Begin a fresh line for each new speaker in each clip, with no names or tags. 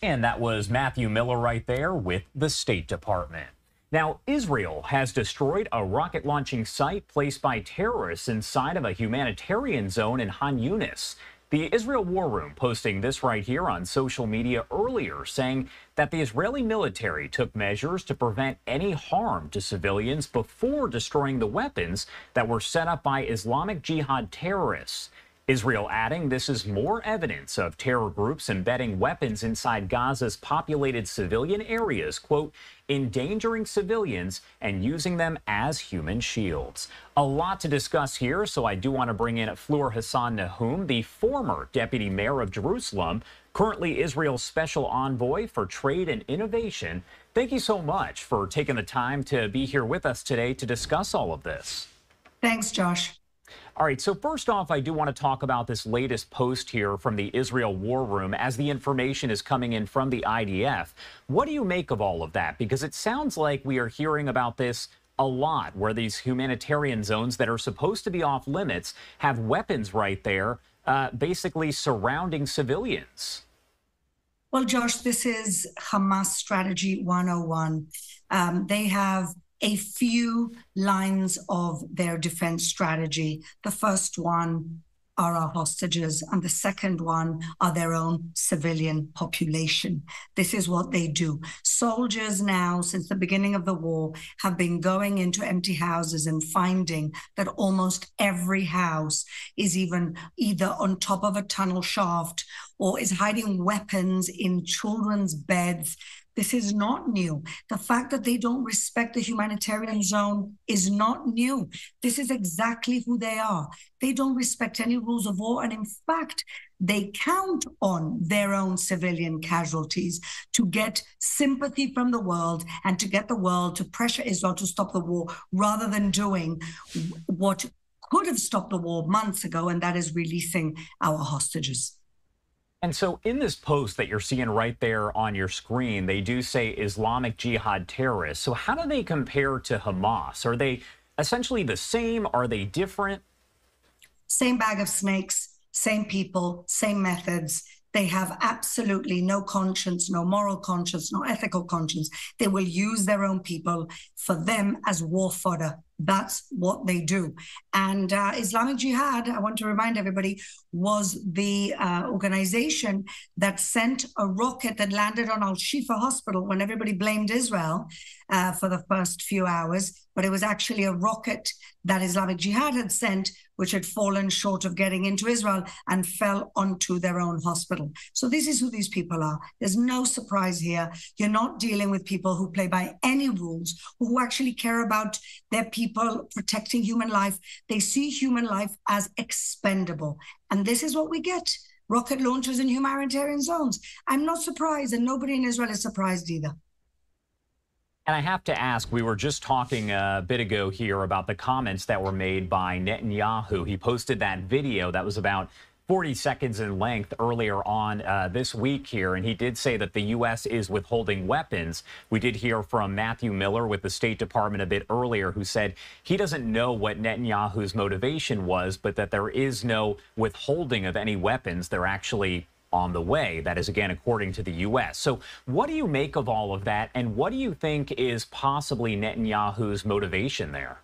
And that was Matthew Miller right there with the State Department. Now, Israel has destroyed a rocket launching site placed by terrorists inside of a humanitarian zone in Khan Yunis. The Israel War Room posting this right here on social media earlier, saying that the Israeli military took measures to prevent any harm to civilians before destroying the weapons that were set up by Islamic Jihad terrorists. Israel adding this is more evidence of terror groups embedding weapons inside Gaza's populated civilian areas, quote, endangering civilians and using them as human shields. A lot to discuss here, so I do want to bring in Fleur Hassan-Nahoum, the former deputy mayor of Jerusalem, currently Israel's special envoy for trade and innovation. Thank you so much for taking the time to be here with us today to discuss all of this.
Thanks, Josh.
All right, so first off, I do want to talk about this latest post here from the Israel War Room as the information is coming in from the IDF. What do you make of all of that? Because it sounds like we are hearing about this a lot, where these humanitarian zones that are supposed to be off limits have weapons right there, basically surrounding civilians.
Well, Josh, this is Hamas strategy 101. They have a few lines of their defense strategy. The first one are our hostages, and the second one are their own civilian population. This is what they do. Soldiers now, since the beginning of the war, have been going into empty houses and finding that almost every house is either on top of a tunnel shaft or is hiding weapons in children's beds. This is not new. The fact that they don't respect the humanitarian zone is not new. This is exactly who they are. They don't respect any rules of war. And in fact, they count on their own civilian casualties to get sympathy from the world and to get the world to pressure Israel to stop the war, rather than doing what could have stopped the war months ago, and that is releasing our hostages.
And so in this post that you're seeing right there on your screen, they do say Islamic Jihad terrorists. So how do they compare to Hamas? Are they essentially the same? Are they different?
Same bag of snakes, same people, same methods. They have absolutely no conscience, no moral conscience, no ethical conscience. They will use their own people for them as war fodder. That's what they do. And Islamic Jihad, I want to remind everybody, was the organization that sent a rocket that landed on Al-Shifa Hospital when everybody blamed Israel for the first few hours. But it was actually a rocket that Islamic Jihad had sent, which had fallen short of getting into Israel and fell onto their own hospital. So this is who these people are. There's no surprise here. You're not dealing with people who play by any rules, who actually care about their people protecting human life. They see human life as expendable. And this is what we get. Rocket launchers in humanitarian zones. I'm not surprised, and nobody in Israel is surprised either.
And I have to ask, we were just talking a bit ago here about the comments that were made by Netanyahu. He posted that video that was about 40 seconds in length earlier on this week here, and he did say that the U.S. is withholding weapons. We did hear from Matthew Miller with the State Department a bit earlier, who said he doesn't know what Netanyahu's motivation was, but that there is no withholding of any weapons. They're actually on the way. That is, again, according to the U.S. So what do you make of all of that, and what do you think is possibly Netanyahu's motivation there?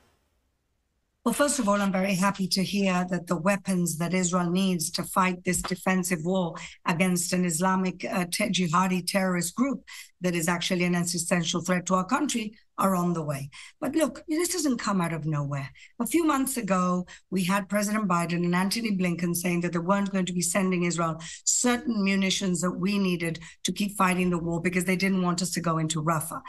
Well, first of all, I'm very happy to hear that the weapons that Israel needs to fight this defensive war against an Islamic jihadi terrorist group that is actually an existential threat to our country are on the way. But look, this doesn't come out of nowhere. A few months ago, we had President Biden and Antony Blinken saying that they weren't going to be sending Israel certain munitions that we needed to keep fighting the war because they didn't want us to go into Rafah.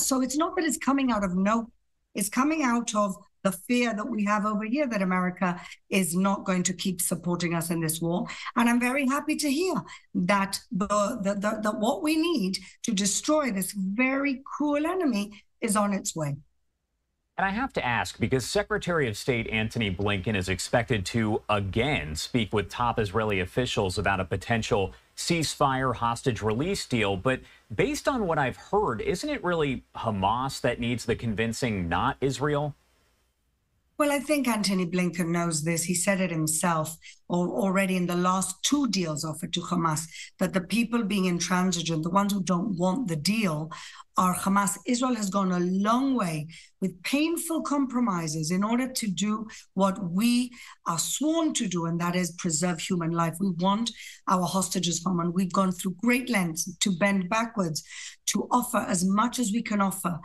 So it's not that it's coming out of nowhere. It's coming out of the fear that we have over here that America is not going to keep supporting us in this war. And I'm very happy to hear that what we need to destroy this very cruel enemy is on its way.
And I have to ask, because Secretary of State Antony Blinken is expected to again speak with top Israeli officials about a potential ceasefire hostage release deal. But based on what I've heard, isn't it really Hamas that needs the convincing, not Israel?
Well, I think Antony Blinken knows this. He said it himself already in the last two deals offered to Hamas, that the people being intransigent, the ones who don't want the deal, are Hamas. Israel has gone a long way with painful compromises in order to do what we are sworn to do, and that is preserve human life. We want our hostages home, and we've gone through great lengths to bend backwards to offer as much as we can offer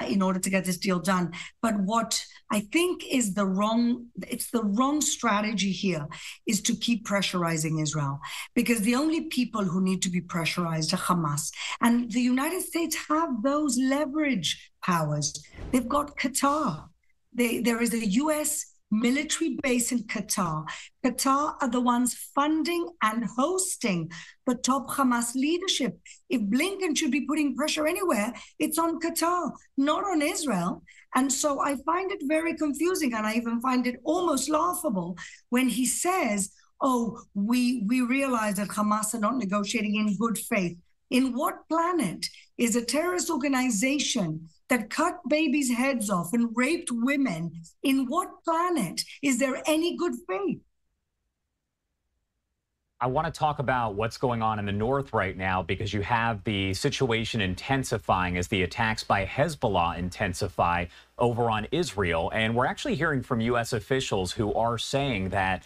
in order to get this deal done. But what I think is the wrong strategy here is to keep pressurizing Israel, because the only people who need to be pressurized are Hamas. And the United States have those leverage powers. They've got Qatar. There is a U.S. military base in Qatar. Qatar are the ones funding and hosting the top Hamas leadership. If Blinken should be putting pressure anywhere, it's on Qatar, not on Israel. And so I find it very confusing, and I even find it almost laughable when he says, oh, we realize that Hamas are not negotiating in good faith. In what planet is a terrorist organization that cut babies' heads off and raped women, in what planet is there any good faith?
I want to talk about what's going on in the north right now, because you have the situation intensifying as the attacks by Hezbollah intensify over on Israel. And we're actually hearing from U.S. officials who are saying that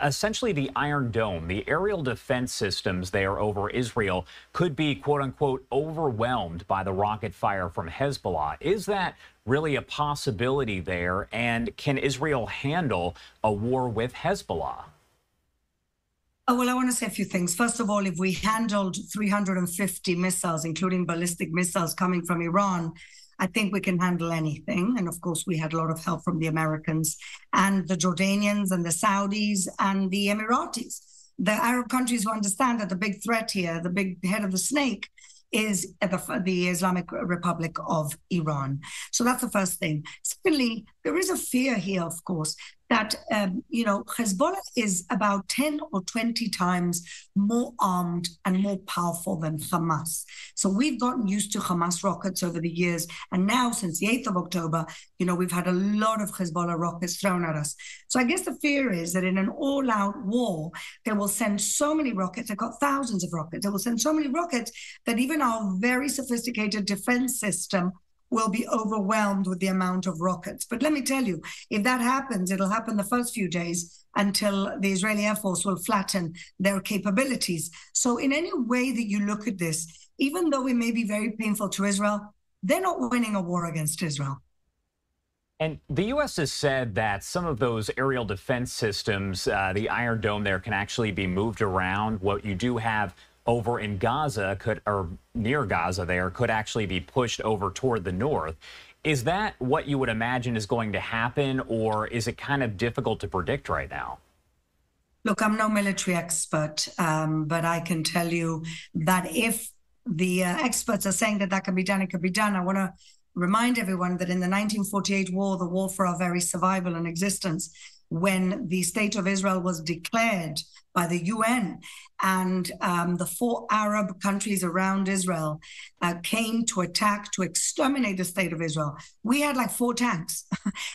essentially the Iron Dome, the aerial defense systems there over Israel, could be, quote unquote, overwhelmed by the rocket fire from Hezbollah. Is that really a possibility there? And can Israel handle a war with Hezbollah?
Oh, well, I want to say a few things. First of all, if we handled 350 missiles, including ballistic missiles coming from Iran, I think we can handle anything. And of course, we had a lot of help from the Americans and the Jordanians and the Saudis and the Emiratis, the Arab countries who understand that the big threat here, the big head of the snake, is the Islamic Republic of Iran. So that's the first thing. Secondly, there is a fear here, of course, that, Hezbollah is about 10 or 20 times more armed and more powerful than Hamas. So we've gotten used to Hamas rockets over the years. And now, since the 8th of October, we've had a lot of Hezbollah rockets thrown at us. So I guess the fear is that in an all-out war, they will send so many rockets. They've got thousands of rockets. They will send so many rockets that even our very sophisticated defense system will be overwhelmed with the amount of rockets. But let me tell you, if that happens, it'll happen the first few days until the Israeli Air Force will flatten their capabilities. So in any way that you look at this, even though it may be very painful to Israel, they're not winning a war against Israel.
And the U.S. has said that some of those aerial defense systems, the Iron Dome there, can actually be moved around. What you do have over in Gaza or near Gaza there could actually be pushed over toward the north. Is that what you would imagine is going to happen, or is it kind of difficult to predict right now?
Look, I'm no military expert, but I can tell you that if the experts are saying that that can be done, it can be done. I want to remind everyone that in the 1948 war, the war for our very survival and existence, when the state of Israel was declared by the UN, and the 4 Arab countries around Israel came to attack, to exterminate the state of Israel. We had like 4 tanks,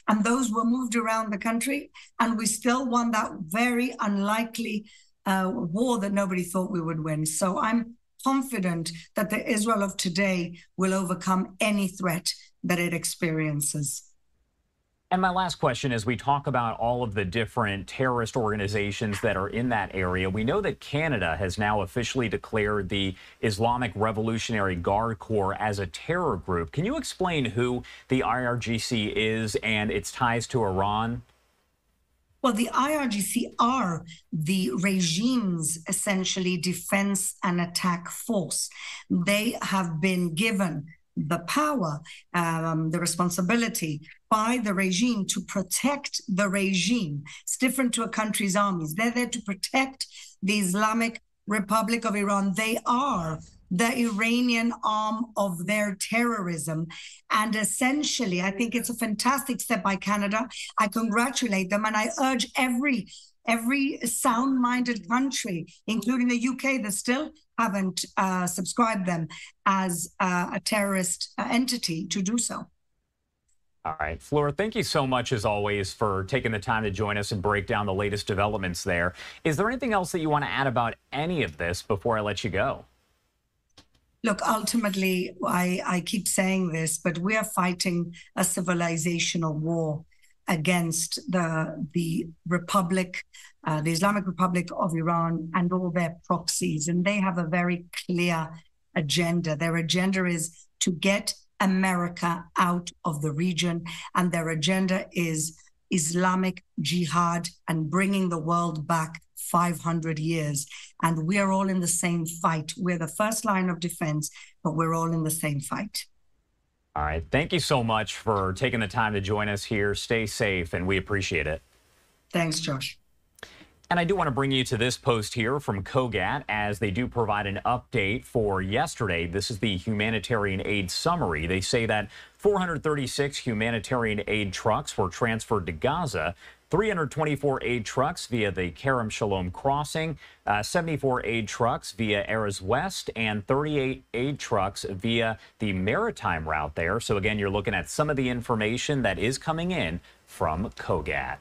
and those were moved around the country, and we still won that very unlikely war that nobody thought we would win. So I'm confident that the Israel of today will overcome any threat that it experiences.
And my last question, as we talk about all of the different terrorist organizations that are in that area, we know that Canada has now officially declared the Islamic Revolutionary Guard Corps as a terror group. Can you explain who the IRGC is and its ties to Iran?
Well, the IRGC are the regime's essentially defense and attack force. They have been given the power, the responsibility by the regime to protect the regime. It's different to a country's armies. They're there to protect the Islamic Republic of Iran. They are the Iranian arm of their terrorism. And essentially, I think it's a fantastic step by Canada. I congratulate them, and I urge every sound-minded country, including the UK, that still haven't subscribed them as a terrorist entity, to do so.
All right, Fleur, thank you so much, as always, for taking the time to join us and break down the latest developments there. Is there anything else that you want to add about any of this before I let you go?
Look, ultimately, I keep saying this, but we are fighting a civilizational war against the Republic, the Islamic Republic of Iran, and all their proxies. And they have a very clear agenda. Their agenda is to get America out of the region, and their agenda is Islamic Jihad and bringing the world back 500 years. And we're all in the same fight. We're the first line of defense, but we're all in the same fight.
All right. Thank you so much for taking the time to join us here. Stay safe, and we appreciate it.
Thanks, Josh.
And I do want to bring you to this post here from COGAT, as they do provide an update for yesterday. This is the humanitarian aid summary. They say that 436 humanitarian aid trucks were transferred to Gaza, 324 aid trucks via the Kerem Shalom crossing, 74 aid trucks via Erez West, and 38 aid trucks via the maritime route there. So again, you're looking at some of the information that is coming in from COGAT.